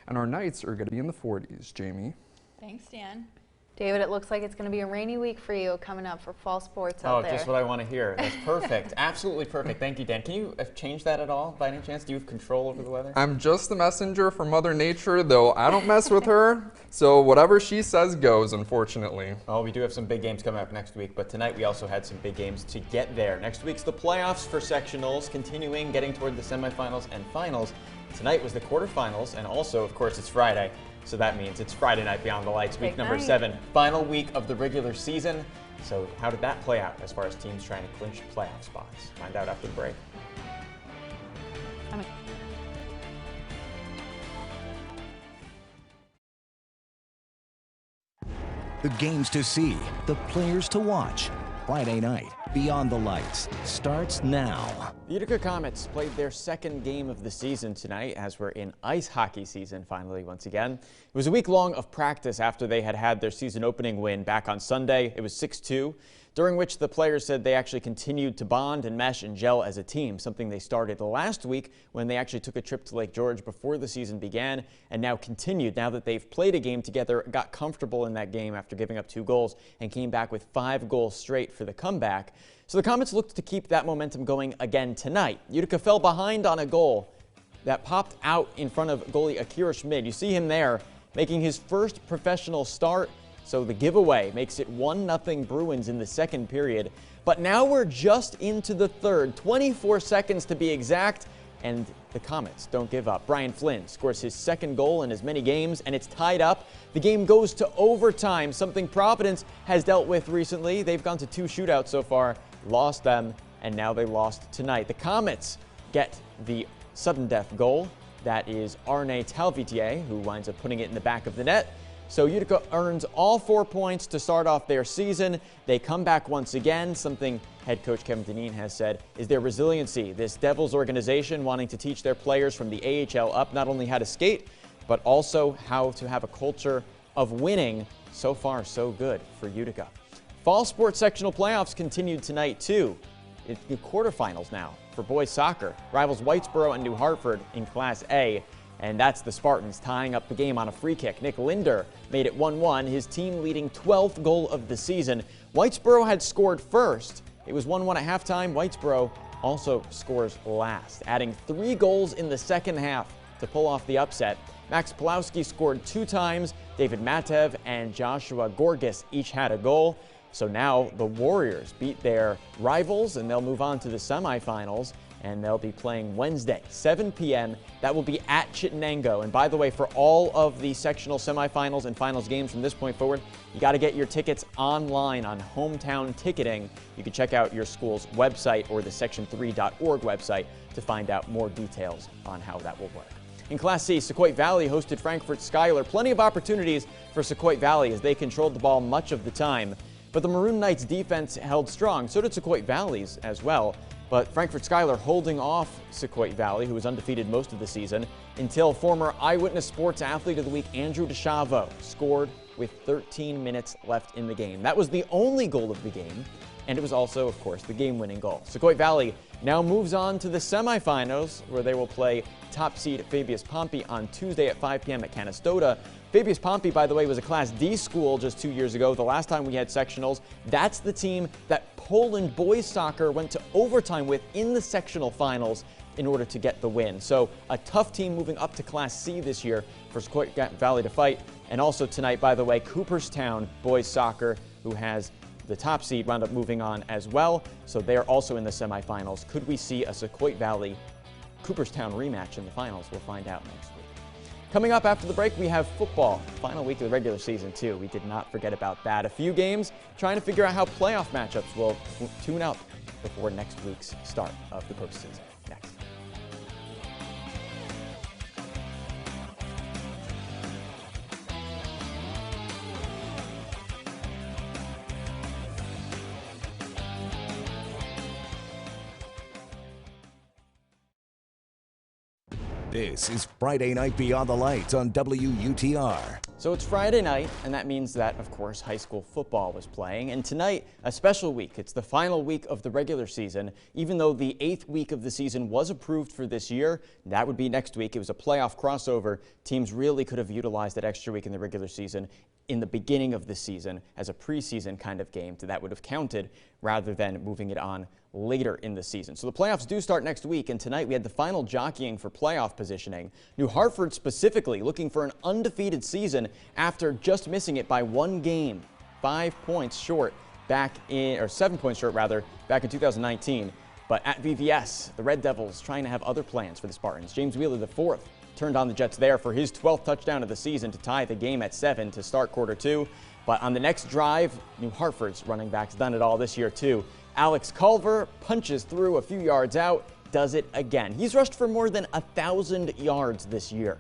and our nights are going to be in the 40s. Jamie? Thanks, Dan. David, it looks like it's going to be a rainy week for you coming up for fall sports out there. Oh, just what I want to hear. That's perfect. Absolutely perfect. Thank you, Dan. Can you change that at all by any chance? Do you have control over the weather? I'm just the messenger for Mother Nature, though I don't mess with her, so whatever she says goes, unfortunately. Oh, we do have some big games coming up next week, but tonight we also had some big games to get there. Next week's the playoffs for sectionals, continuing, getting toward the semifinals and finals. Tonight was the quarterfinals, and also, of course, it's Friday. So that means it's Friday night Beyond the Lights, week number 7, final week of the regular season. So how did that play out as far as teams trying to clinch playoff spots? Find out after the break. The games to see, the players to watch. Friday night, Beyond the Lights starts now. The Utica Comets played their second game of the season tonight as we're in ice hockey season finally once again. It was a week long of practice after they had their season opening win back on Sunday. It was 6-2, during which the players said they actually continued to bond and mesh and gel as a team, something they started last week when they actually took a trip to Lake George before the season began and now continued now that they've played a game together, got comfortable in that game after giving up 2 goals and came back with 5 goals straight for the comeback. So the Comets looked to keep that momentum going again tonight. Utica fell behind on a goal that popped out in front of goalie Akira Schmid. You see him there making his first professional start. So the giveaway makes it 1-0 Bruins in the second period. But now we're just into the third, 24 seconds to be exact, and the Comets don't give up. Brian Flynn scores his second goal in as many games, and it's tied up. The game goes to overtime, something Providence has dealt with recently. They've gone to 2 shootouts so far, lost them, and now they lost tonight. The Comets get the sudden death goal. That is Arne Talvitier, who winds up putting it in the back of the net. So Utica earns all 4 points to start off their season. They come back once again, something head coach Kevin Dineen has said is their resiliency. This Devils organization wanting to teach their players from the AHL up not only how to skate, but also how to have a culture of winning. So far, so good for Utica. Fall sports sectional playoffs continued tonight too. It's the quarterfinals now for boys soccer. Rivals Whitesboro and New Hartford in Class A. And that's the Spartans tying up the game on a free kick. Nick Linder made it 1-1, his team leading 12th goal of the season. Whitesboro had scored first. It was 1-1 at halftime. Whitesboro also scores last, adding 3 goals in the second half to pull off the upset. Max Pulowski scored 2 times. David Matev and Joshua Gorgas each had a goal. So now the Warriors beat their rivals and they'll move on to the semifinals. And they'll be playing Wednesday, 7 p.m. That will be at Chittenango. And by the way, for all of the sectional semifinals and finals games from this point forward, you got to get your tickets online on Hometown Ticketing. You can check out your school's website or the section3.org website to find out more details on how that will work. In Class C, Sequoia Valley hosted Frankfort Schuyler. Plenty of opportunities for Sequoia Valley as they controlled the ball much of the time. But the Maroon Knights defense held strong. So did Sequoia Valley's as well. But Frankfort Schuyler holding off Sequoia Valley, who was undefeated most of the season, until former Eyewitness Sports Athlete of the Week Andrew DeChavo scored with 13 minutes left in the game. That was the only goal of the game, and it was also, of course, the game-winning goal. Sequoia Valley now moves on to the semifinals, where they will play top seed Fabius Pompey on Tuesday at 5 p.m. at Canastota. Fabius Pompey, by the way, was a Class D school just 2 years ago. The last time we had sectionals, that's the team that Poland boys soccer went to overtime with in the sectional finals in order to get the win. So a tough team moving up to Class C this year for Sequoia Valley to fight. And also tonight, by the way, Cooperstown boys soccer, who has the top seed, wound up moving on as well. So they're also in the semifinals. Could we see a Sequoia Valley Cooperstown rematch in the finals? We'll find out next week. Coming up after the break, we have football. Final week of the regular season, too. We did not forget about that. A few games, trying to figure out how playoff matchups will tune up before next week's start of the postseason. Next. This is Friday Night Beyond the Lights on WUTR. So it's Friday night, and that means that, of course, high school football was playing. And tonight, a special week. It's the final week of the regular season. Even though the 8th week of the season was approved for this year, that would be next week. It was a playoff crossover. Teams really could have utilized that extra week in the regular season in the beginning of the season as a preseason kind of game that would have counted rather than moving it on later in the season. So the playoffs do start next week, and tonight we had the final jockeying for playoff positioning. New Hartford specifically looking for an undefeated season after just missing it by 1 game, 5 points short back in, or 7 points short rather, back in 2019. But at VVS, the Red Devils trying to have other plans for the Spartans. James Wheeler IV turned on the Jets there for his 12th touchdown of the season to tie the game at 7 to start quarter 2. But on the next drive, New Hartford's running backs done it all this year too. Alex Culver punches through a few yards out, does it again. He's rushed for more than 1,000 yards this year.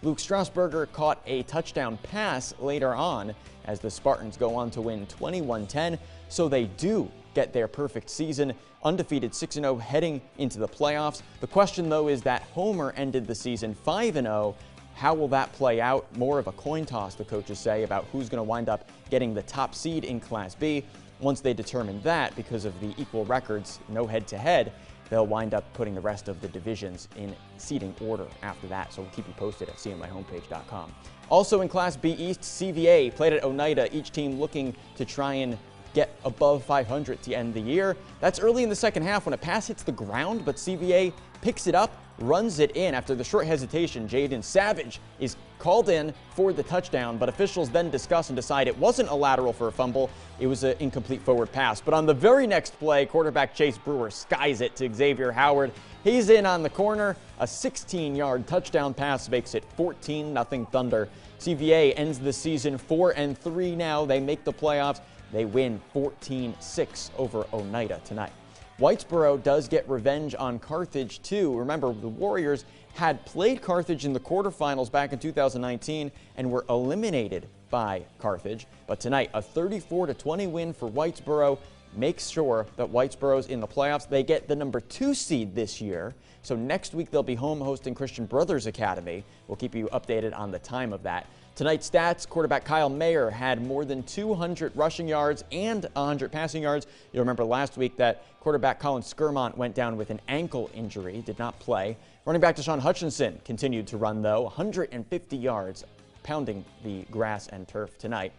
Luke Strasburger caught a touchdown pass later on as the Spartans go on to win 21-10, so they do get their perfect season, undefeated 6-0 heading into the playoffs. The question though is that Homer ended the season 5-0. How will that play out? More of a coin toss, the coaches say, about who's going to wind up getting the top seed in Class B. Once they determine that, because of the equal records, no head-to-head, they'll wind up putting the rest of the divisions in seeding order after that. So we'll keep you posted at cnymyhomepage.com. Also in Class B East, CVA played at Oneida, each team looking to try and get above 500 to end the year. That's early in the second half when a pass hits the ground, but CVA picks it up, runs it in. After the short hesitation, Jaden Savage is called in for the touchdown, but officials then discuss and decide it wasn't a lateral for a fumble. It was an incomplete forward pass. But on the very next play, quarterback Chase Brewer skies it to Xavier Howard. He's in on the corner. A 16-yard touchdown pass makes it 14-0 Thunder. CVA ends the season 4-3 now. They make the playoffs. They win 14-6 over Oneida tonight. Whitesboro does get revenge on Carthage too. Remember, the Warriors had played Carthage in the quarterfinals back in 2019 and were eliminated by Carthage. But tonight, a 34-20 win for Whitesboro makes sure that Whitesboro's in the playoffs. They get the number 2 seed this year. So next week they'll be home hosting Christian Brothers Academy. We'll keep you updated on the time of that. Tonight's stats, quarterback Kyle Mayer had more than 200 rushing yards and 100 passing yards. You'll remember last week that quarterback Colin Skirmont went down with an ankle injury, did not play. Running back Deshaun Hutchinson continued to run though, 150 yards, pounding the grass and turf tonight.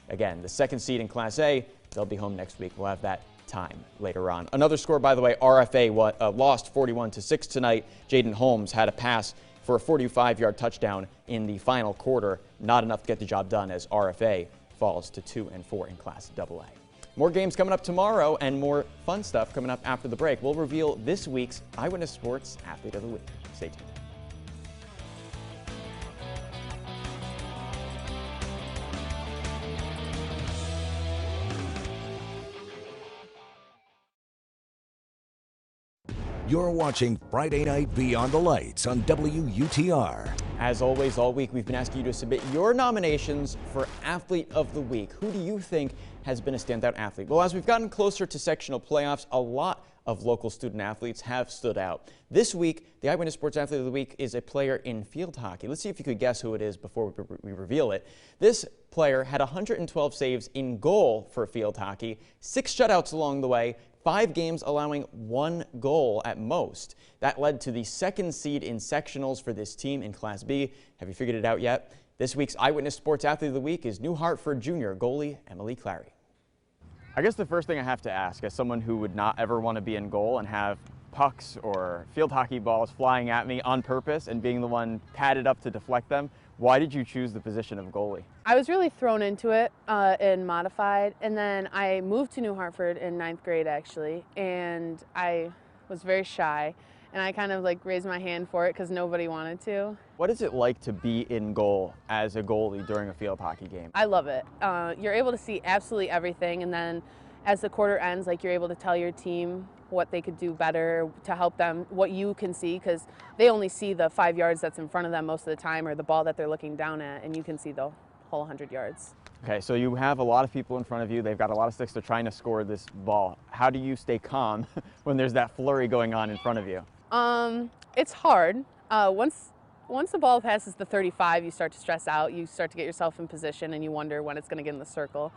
Again, the 2nd seed in Class A, they'll be home next week. We'll have that time later on. Another score, by the way, RFA lost 41-6 tonight. Jaden Holmes had a pass for a 45-yard touchdown in the final quarter. Not enough to get the job done as RFA falls to 2-4 in Class AA. More games coming up tomorrow and more fun stuff coming up after the break. We'll reveal this week's Eyewitness Sports Athlete of the Week. Stay tuned. You're watching Friday Night Beyond the Lights on WUTR. As always, all week, we've been asking you to submit your nominations for Athlete of the Week. Who do you think has been a standout athlete? Well, as we've gotten closer to sectional playoffs, a lot of local student athletes have stood out. This week, the Eyewitness Sports Athlete of the Week is a player in field hockey. Let's see if you could guess who it is before we reveal it. This player had 112 saves in goal for field hockey, 6 shutouts along the way, 5 games allowing 1 goal at most. That led to the 2nd seed in sectionals for this team in Class B. Have you figured it out yet? This week's Eyewitness Sports Athlete of the Week is New Hartford Junior goalie Emily Clary. I guess the first thing I have to ask, as someone who would not ever want to be in goal and have pucks or field hockey balls flying at me on purpose and being the one padded up to deflect them, why did you choose the position of goalie? I was really thrown into it in modified, and then I moved to New Hartford in 9th grade actually, and I was very shy, and I kind of like raised my hand for it because nobody wanted to. What is it like to be in goal as a goalie during a field hockey game? I love it. You're able to see absolutely everything, and then as the quarter ends, like you're able to tell your team what they could do better to help them, what you can see, because they only see the 5 yards that's in front of them most of the time, or the ball that they're looking down at, and you can see the whole 100 yards. Okay, so you have a lot of people in front of you. They've got a lot of sticks. They're trying to score this ball. How do you stay calm when there's that flurry going on in front of you? It's hard. Once once the ball passes the 35, you start to stress out. You start to get yourself in position, and you wonder when it's going to get in the circle.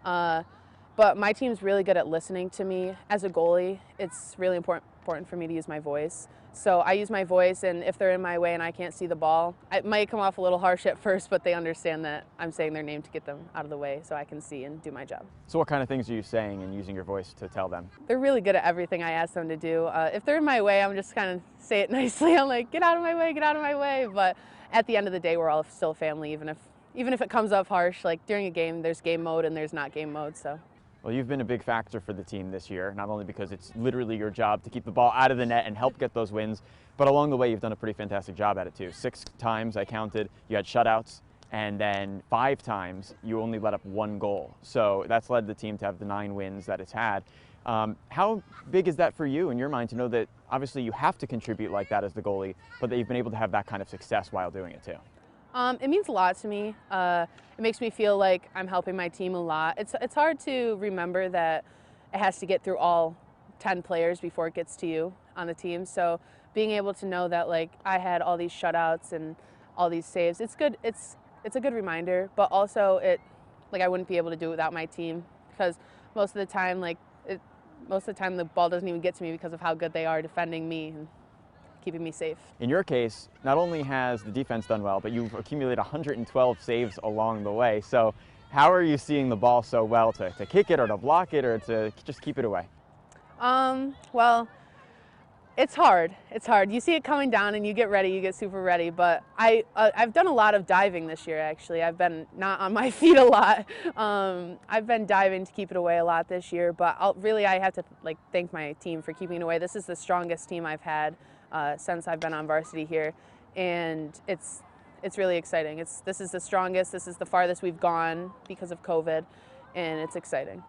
But my team's really good at listening to me. As a goalie, it's really important for me to use my voice. So I use my voice, and if they're in my way and I can't see the ball, it might come off a little harsh at first, but they understand that I'm saying their name to get them out of the way so I can see and do my job. So what kind of things are you saying and using your voice to tell them? They're really good at everything I ask them to do. If they're in my way, I'm just kind of say it nicely. I'm like, get out of my way, get out of my way. But at the end of the day, we're all still family, even if it comes up harsh. Like during a game, there's game mode and there's not game mode. So. Well, you've been a big factor for the team this year, not only because it's literally your job to keep the ball out of the net and help get those wins, but along the way you've done a pretty fantastic job at it too. 6 times I counted, you had shutouts, and then 5 times you only let up 1 goal. So that's led the team to have the 9 wins that it's had. How big is that for you in your mind to know that obviously you have to contribute like that as the goalie, but that you've been able to have that kind of success while doing it too? It means a lot to me. It makes me feel like I'm helping my team a lot. It's hard to remember that it has to get through all 10 players before it gets to you on the team. So being able to know that like I had all these shutouts and all these saves, it's good. It's a good reminder, but also I wouldn't be able to do it without my team because most of the time the ball doesn't even get to me because of how good they are defending me and keeping me safe. In your case, not only has the defense done well, but you've accumulated 112 saves along the way. So how are you seeing the ball so well to kick it or to block it or to just keep it away? Well, it's hard. It's hard. You see it coming down and you get ready, you get super ready. But I've done a lot of diving this year, actually. I've been not on my feet a lot. I've been diving to keep it away a lot this year. But I have to thank my team for keeping it away. This is the strongest team I've had since I've been on varsity here, and it's really exciting. This is the strongest. This is the farthest we've gone because of COVID, and it's exciting.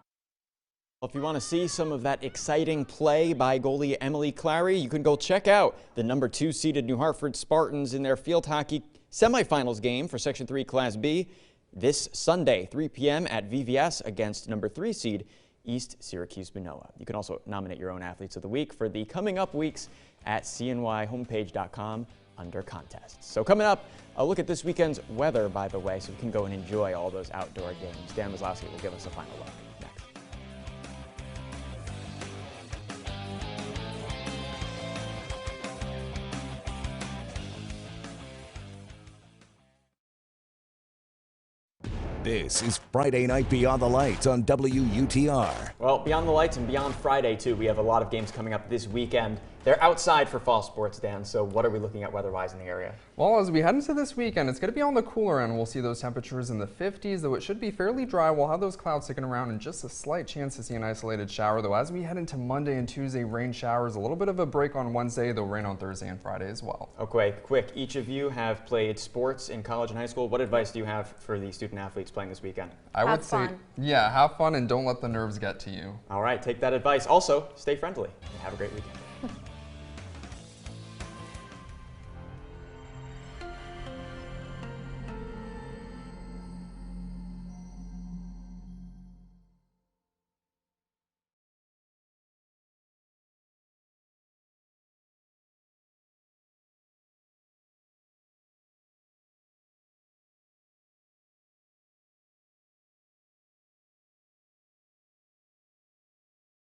If you want to see some of that exciting play by goalie Emily Clary, you can go check out the number 2 seeded New Hartford Spartans in their field hockey semifinals game for Section 3 Class B this Sunday, 3 p.m. at VVS against number 3 seed East Syracuse Manoa. You can also nominate your own athletes of the week for the coming up weeks at cnyhomepage.com under contests. So coming up, a look at this weekend's weather, by the way, so we can go and enjoy all those outdoor games. Dan Maslowski will give us a final look next. This is Friday Night Beyond the Lights on WUTR. Well, Beyond the Lights and Beyond Friday, too. We have a lot of games coming up this weekend. They're outside for fall sports, Dan, so what are we looking at weather-wise in the area? Well, as we head into this weekend, it's going to be on the cooler end. We'll see those temperatures in the 50s, though it should be fairly dry. We'll have those clouds sticking around and just a slight chance to see an isolated shower, though as we head into Monday and Tuesday, rain showers, a little bit of a break on Wednesday, though rain on Thursday and Friday as well. Okay, quick. Each of you have played sports in college and high school. What advice do you have for the student athletes playing this weekend? I would say, yeah, have fun and don't let the nerves get to you. All right, take that advice. Also, stay friendly and have a great weekend.